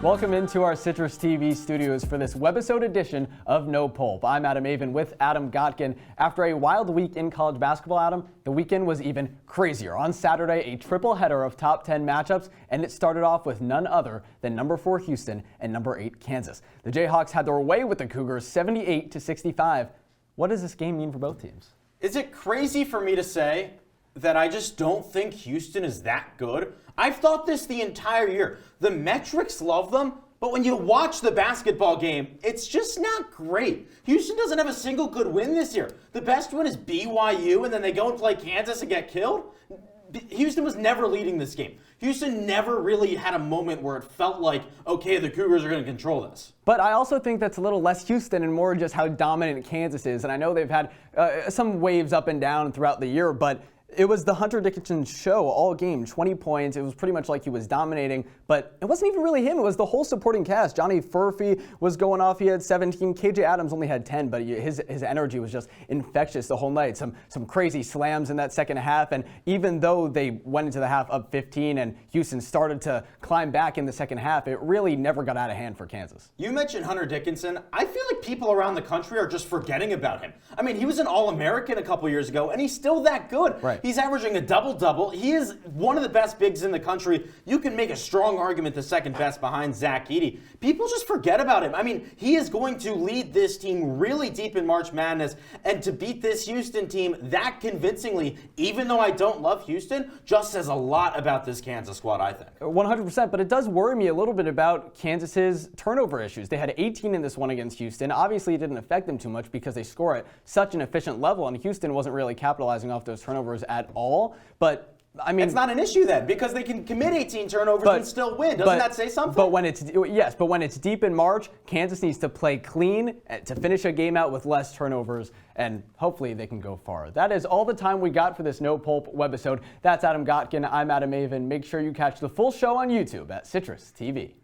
Welcome into our Citrus TV studios for this Webisode edition of No Pulp. I'm Avin with Adam Gotkin. After a wild week in college basketball, Adam, the weekend was even crazier. On Saturday, a triple header of top 10 matchups, and it started off with none other than number 4 Houston and number 8 Kansas. The Jayhawks had their way with the Cougars 78-65. What does this game mean for both teams? Is it crazy for me to say that I just don't think Houston is that good? I've thought this the entire year. The metrics love them, but when you watch the basketball game, it's just not great. Houston doesn't have a single good win this year. The best win is BYU, and then they go and play Kansas and get killed. Houston was never leading this game. Houston never really had a moment where it felt like, okay, the Cougars are going to control this. But I also think that's a little less Houston and more just how dominant Kansas is. And I know they've had some waves up and down throughout the year, but it was the Hunter Dickinson show all game, 20 points. It was pretty much like he was dominating, but it wasn't even really him. It was the whole supporting cast. Johnny Furphy was going off. He had 17. KJ Adams only had 10, but his energy was just infectious the whole night. Some crazy slams in that second half, and even though they went into the half up 15 and Houston started to climb back in the second half, it really never got out of hand for Kansas. You mentioned Hunter Dickinson. I feel like people around the country are just forgetting about him. I mean, he was an All-American a couple years ago, and he's still that good. Right. He's averaging a double-double. He is one of the best bigs in the country. You can make a strong argument the second best behind Zach Edey. People just forget about him. I mean, he is going to lead this team really deep in March Madness, and to beat this Houston team that convincingly, even though I don't love Houston, just says a lot about this Kansas squad, I think. 100%, but it does worry me a little bit about Kansas's turnover issues. They had 18 in this one against Houston. Obviously, it didn't affect them too much because they score at such an efficient level, and Houston wasn't really capitalizing off those turnovers at all. But I mean, it's not an issue then, because they can commit 18 turnovers and still win. Doesn't that say something? But when it's deep in March, Kansas needs to play clean to finish a game out with less turnovers, and hopefully they can go far. That is all the time we got for this No Pulp webisode. That's Adam Gotkin. I'm Avin. Make sure you catch the full show on YouTube at CitrusTV.